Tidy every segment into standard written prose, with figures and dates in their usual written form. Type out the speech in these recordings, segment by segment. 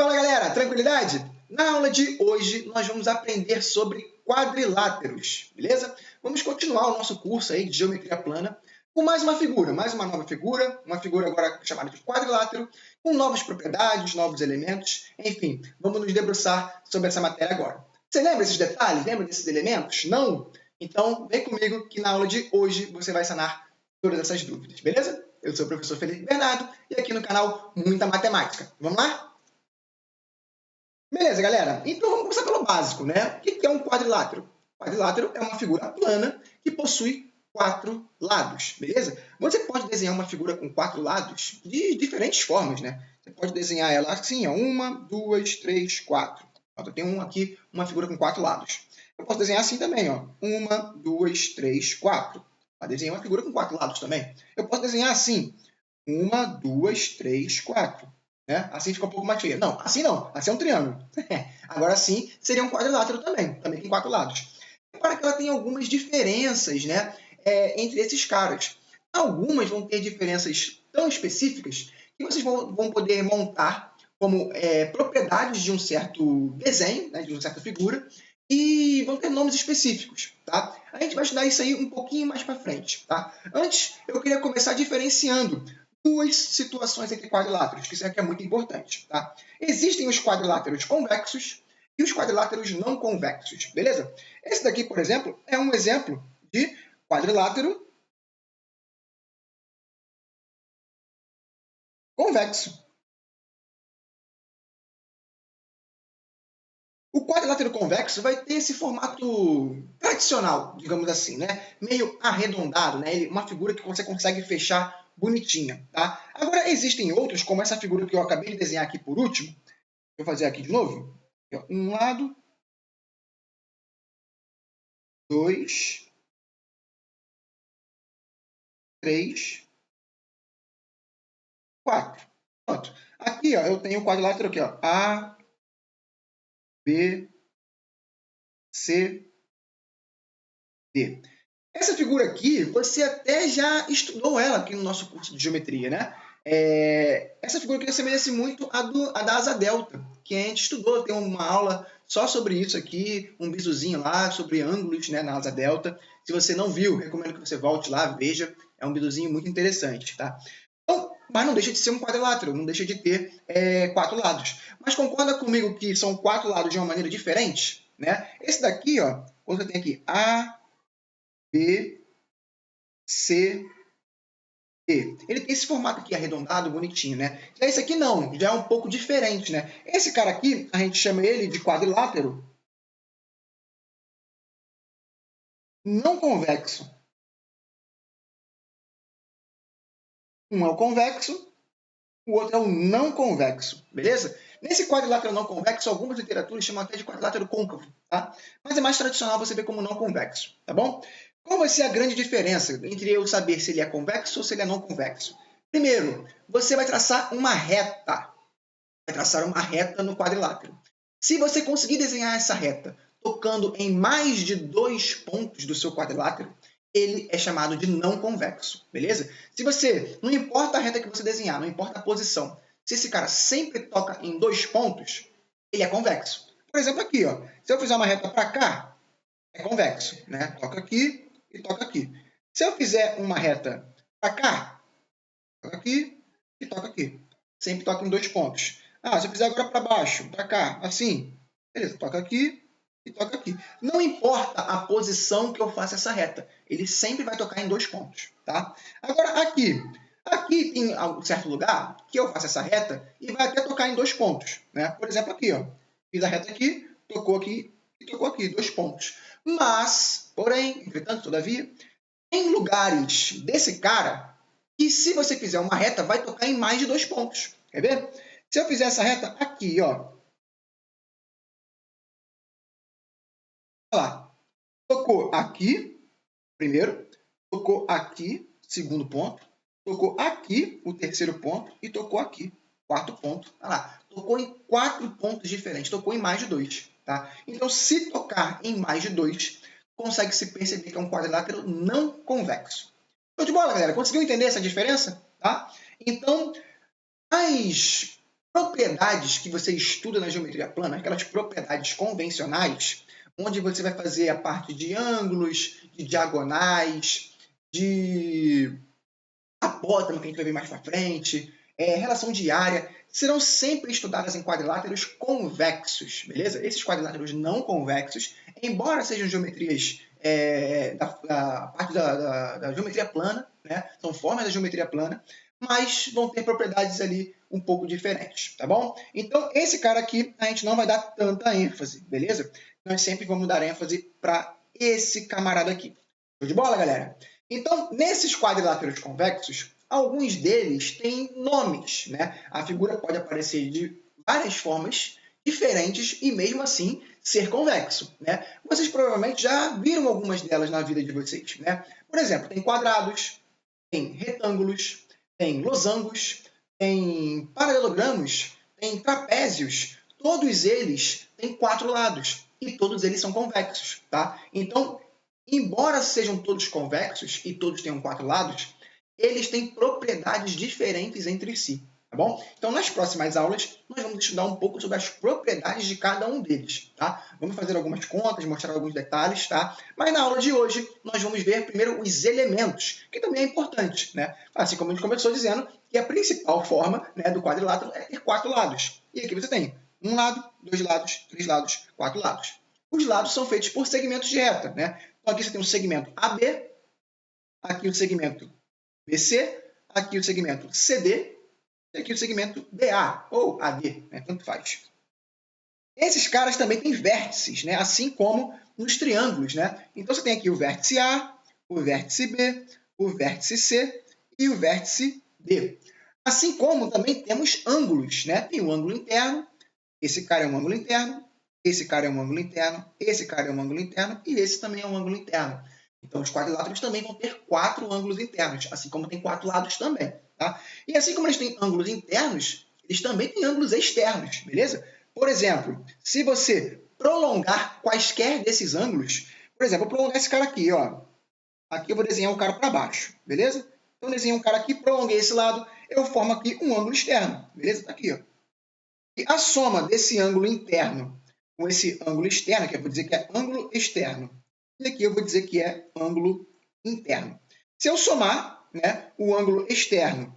Fala galera, tranquilidade? Na aula de hoje nós vamos aprender sobre quadriláteros, beleza? Vamos continuar o nosso curso aí de geometria plana com mais uma nova figura, uma figura agora chamada de quadrilátero, com novas propriedades, novos elementos, enfim, vamos nos debruçar sobre essa matéria agora. Você lembra desses detalhes? Lembra desses elementos? Não? Então vem comigo que na aula de hoje você vai sanar todas essas dúvidas, beleza? Eu sou o professor Felipe Bernardo e aqui no canal Muita Matemática. Vamos lá? Beleza, galera? Então vamos começar pelo básico, né? O que é um quadrilátero? Quadrilátero é uma figura plana que possui 4 lados, beleza? Você pode desenhar uma figura com 4 lados de diferentes formas, né? Você pode desenhar ela assim, ó, 1, 2, 3, 4. Eu tenho aqui uma figura com 4 lados. Eu posso desenhar assim também, ó, 1, 2, 3, 4. Eu desenhei uma figura com 4 lados também. Eu posso desenhar assim, 1, 2, 3, 4. Né? Assim fica um pouco mais feia. Não, assim é um triângulo. Agora sim, seria um quadrilátero também com 4 lados. Agora que ela tem algumas diferenças, né, entre esses caras. Algumas vão ter diferenças tão específicas que vocês vão poder montar como propriedades de um certo desenho, né, de uma certa figura, e vão ter nomes específicos, tá? A gente vai estudar isso aí um pouquinho mais para frente, tá? Antes, eu queria começar diferenciando duas situações entre quadriláteros, que isso aqui é muito importante, tá? Existem os quadriláteros convexos e os quadriláteros não convexos, beleza? Esse daqui, por exemplo, é um exemplo de quadrilátero convexo. O quadrilátero convexo vai ter esse formato tradicional, digamos assim, né? Meio arredondado, né? Uma figura que você consegue fechar bonitinha, tá? Agora, existem outros, como essa figura que eu acabei de desenhar aqui por último. Vou fazer aqui de novo. Um lado, 2, 3, 4. Pronto. Aqui, ó, eu tenho o quadrilátero aqui, ó, A, B, C, D. Essa figura aqui, você até já estudou ela aqui no nosso curso de geometria, né? Essa figura aqui assemelha-se muito à da asa delta, que a gente estudou, tem uma aula só sobre isso aqui, um bisuzinho lá sobre ângulos, né, na asa delta. Se você não viu, recomendo que você volte lá, veja, é um bisuzinho muito interessante, tá? Então, mas não deixa de ser um quadrilátero, não deixa de ter 4 lados. Mas concorda comigo que são 4 lados de uma maneira diferente, né? Esse daqui, ó, quando você tem aqui A, B, C, D. Ele tem esse formato aqui arredondado, bonitinho, né? Já esse aqui não, já é um pouco diferente, né? Esse cara aqui, a gente chama ele de quadrilátero não convexo. Um é o convexo, o outro é o não convexo, beleza? Nesse quadrilátero não convexo, algumas literaturas chamam até de quadrilátero côncavo, tá? Mas é mais tradicional você ver como não convexo, tá bom? Qual vai ser a grande diferença entre eu saber se ele é convexo ou se ele é não convexo? Primeiro, você vai traçar uma reta. Vai traçar uma reta no quadrilátero. Se você conseguir desenhar essa reta tocando em mais de 2 pontos do seu quadrilátero, ele é chamado de não convexo, beleza? Se você, não importa a reta que você desenhar, não importa a posição, se esse cara sempre toca em 2 pontos, ele é convexo. Por exemplo, aqui, ó, se eu fizer uma reta para cá, é convexo, né? Toca aqui e toca aqui. Se eu fizer uma reta para cá, toca aqui e toca aqui. Sempre toca em 2 pontos. Ah, se eu fizer agora para baixo, para cá, assim, beleza, toca aqui e toca aqui. Não importa a posição que eu faça essa reta, ele sempre vai tocar em 2 pontos, tá? Agora, aqui tem um certo lugar que eu faço essa reta e vai até tocar em 2 pontos, né? Por exemplo, aqui, ó, fiz a reta aqui e tocou aqui, 2 pontos. Mas, porém, entretanto, todavia, tem lugares desse cara que, se você fizer uma reta, vai tocar em mais de 2 pontos. Quer ver? Se eu fizer essa reta aqui, ó, olha lá, tocou aqui, primeiro, tocou aqui, segundo ponto, tocou aqui, o terceiro ponto, e tocou aqui, quarto ponto. Olha lá, tocou em 4 pontos diferentes, tocou em mais de 2. Tá? Então, se tocar em mais de 2, consegue se perceber que é um quadrilátero não convexo. Show de bola, galera? Conseguiu entender essa diferença? Tá? Então, as propriedades que você estuda na geometria plana, aquelas propriedades convencionais, onde você vai fazer a parte de ângulos, de diagonais, de apótema, que a gente vai ver mais para frente, relação de área, serão sempre estudadas em quadriláteros convexos, beleza? Esses quadriláteros não convexos, embora sejam geometrias da parte da geometria plana, né? São formas da geometria plana, mas vão ter propriedades ali um pouco diferentes, tá bom? Então, esse cara aqui a gente não vai dar tanta ênfase, beleza? Nós sempre vamos dar ênfase para esse camarada aqui. Show de bola, galera? Então, nesses quadriláteros convexos, alguns deles têm nomes, né? A figura pode aparecer de várias formas diferentes e, mesmo assim, ser convexo, né? Vocês provavelmente já viram algumas delas na vida de vocês, né? Por exemplo, tem quadrados, tem retângulos, tem losangos, tem paralelogramos, tem trapézios. Todos eles têm 4 lados e todos eles são convexos, tá? Então, embora sejam todos convexos e todos tenham 4 lados, eles têm propriedades diferentes entre si, tá bom? Então, nas próximas aulas, nós vamos estudar um pouco sobre as propriedades de cada um deles, tá? Vamos fazer algumas contas, mostrar alguns detalhes, tá? Mas na aula de hoje, nós vamos ver primeiro os elementos, que também é importante, né? Assim como a gente começou dizendo, que a principal forma, né, do quadrilátero é ter 4 lados. E aqui você tem 1 lado, 2 lados, 3 lados, 4 lados. Os lados são feitos por segmentos de reta, né? Então, aqui você tem um segmento AB, aqui o segmento BC, aqui o segmento CD, e aqui o segmento DA, ou AD, né? Tanto faz. Esses caras também têm vértices, né? Assim como nos triângulos, né? Então, você tem aqui o vértice A, o vértice B, o vértice C e o vértice D. Assim como também temos ângulos, né? Tem o ângulo interno, esse cara é um ângulo interno, esse cara é um ângulo interno, esse cara é um ângulo interno e esse também é um ângulo interno. Então, os quadriláteros também vão ter 4 ângulos internos, assim como tem 4 lados também. Tá? E assim como eles têm ângulos internos, eles também têm ângulos externos, beleza? Por exemplo, se você prolongar quaisquer desses ângulos, por exemplo, eu vou prolongar esse cara aqui, ó. Aqui eu vou desenhar um cara para baixo, beleza? Então, eu desenhei um cara aqui, prolonguei esse lado, eu formo aqui um ângulo externo, beleza? Tá aqui, ó. E a soma desse ângulo interno com esse ângulo externo, que eu vou dizer que é ângulo externo, e aqui eu vou dizer que é ângulo interno. Se eu somar, né, o ângulo externo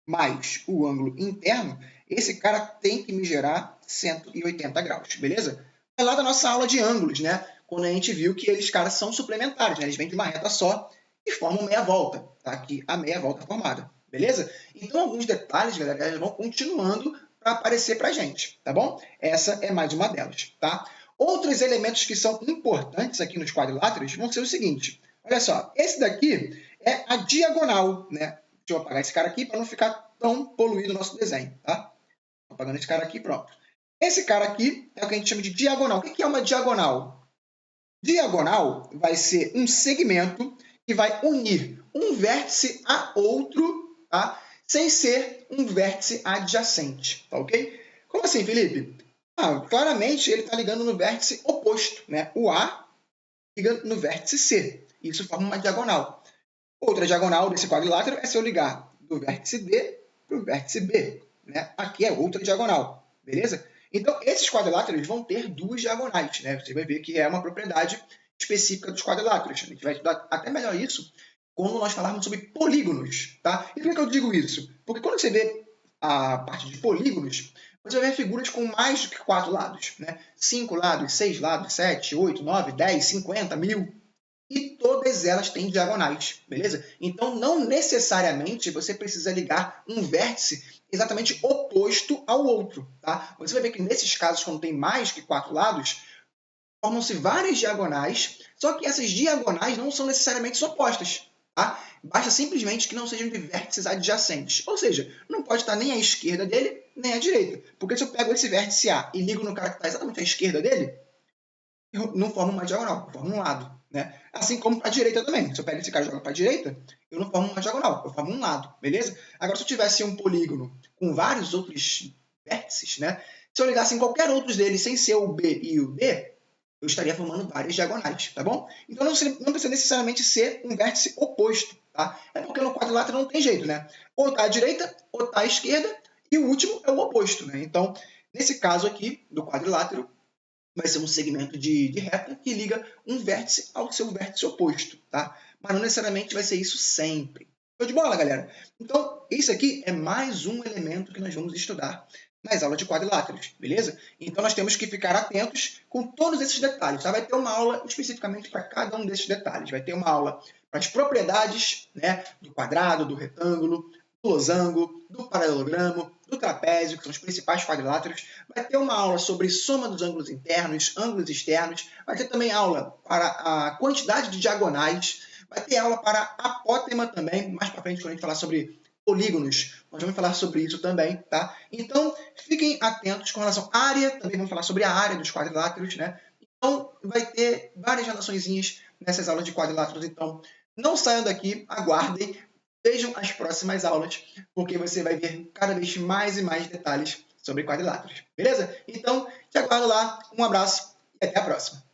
mais o ângulo interno, esse cara tem que me gerar 180 graus, beleza? É lá da nossa aula de ângulos, né? Quando a gente viu que eles, caras, são suplementares, né? Eles vêm de uma reta só e formam meia volta. Tá aqui a meia volta formada, beleza? Então, alguns detalhes, galera, eles vão continuando para aparecer para a gente, tá bom? Essa é mais uma delas, tá? Outros elementos que são importantes aqui nos quadriláteros vão ser o seguinte. Olha só, esse daqui é a diagonal, né? Deixa eu apagar esse cara aqui para não ficar tão poluído o nosso desenho, tá? Apagando esse cara aqui, pronto. Esse cara aqui é o que a gente chama de diagonal. O que é uma diagonal? Diagonal vai ser um segmento que vai unir um vértice a outro, tá? Sem ser um vértice adjacente, tá ok? Como assim, Felipe? Claramente ele está ligando no vértice oposto, né? O A liga no vértice C. Isso forma uma diagonal. Outra diagonal desse quadrilátero é se eu ligar do vértice D para o vértice B, né? Aqui é outra diagonal, beleza? Então, esses quadriláteros vão ter 2 diagonais, né? Você vai ver que é uma propriedade específica dos quadriláteros. A gente vai estudar até melhor isso quando nós falarmos sobre polígonos, tá? E por que eu digo isso? Porque quando você vê a parte de polígonos, você vai ver figuras com mais do que 4 lados, né? 5 lados, 6 lados, 7, 8, 9, 10, 50, 1000. E todas elas têm diagonais, beleza? Então, não necessariamente você precisa ligar um vértice exatamente oposto ao outro, tá? Você vai ver que nesses casos, quando tem mais que 4 lados, formam-se várias diagonais, só que essas diagonais não são necessariamente opostas, tá? Basta simplesmente que não sejam de vértices adjacentes. Ou seja, não pode estar nem à esquerda dele, nem à direita. Porque se eu pego esse vértice A e ligo no cara que está exatamente à esquerda dele, eu não formo uma diagonal, eu formo um lado, né? Assim como para a direita também. Se eu pego esse cara e jogo para a direita, eu não formo uma diagonal, eu formo um lado, beleza? Agora, se eu tivesse um polígono com vários outros vértices, né? Se eu ligasse em qualquer outro deles sem ser o B e o D, eu estaria formando várias diagonais, tá bom? Então, não precisa necessariamente ser um vértice oposto, tá? tá? É porque no quadrilátero não tem jeito, né? Ou tá à direita, ou tá à esquerda, e o último é o oposto, né? Então, nesse caso aqui, do quadrilátero, vai ser um segmento de reta que liga um vértice ao seu vértice oposto, tá? Mas não necessariamente vai ser isso sempre. Show de bola, galera? Então, isso aqui é mais um elemento que nós vamos estudar nas aulas de quadriláteros, beleza? Então, nós temos que ficar atentos com todos esses detalhes, tá? Vai ter uma aula especificamente para cada um desses detalhes. Vai ter uma aula para as propriedades, né, do quadrado, do retângulo, do losango, do paralelogramo, do trapézio, que são os principais quadriláteros. Vai ter uma aula sobre soma dos ângulos internos, ângulos externos. Vai ter também aula para a quantidade de diagonais. Vai ter aula para apótema também, mais para frente, quando a gente falar sobre polígonos, nós vamos falar sobre isso também, tá? Então, fiquem atentos com relação à área, também vamos falar sobre a área dos quadriláteros, né? Então, vai ter várias relaçõezinhas nessas aulas de quadriláteros, então não saiam daqui, aguardem, vejam as próximas aulas, porque você vai ver cada vez mais e mais detalhes sobre quadriláteros, beleza? Então, te aguardo lá, um abraço e até a próxima.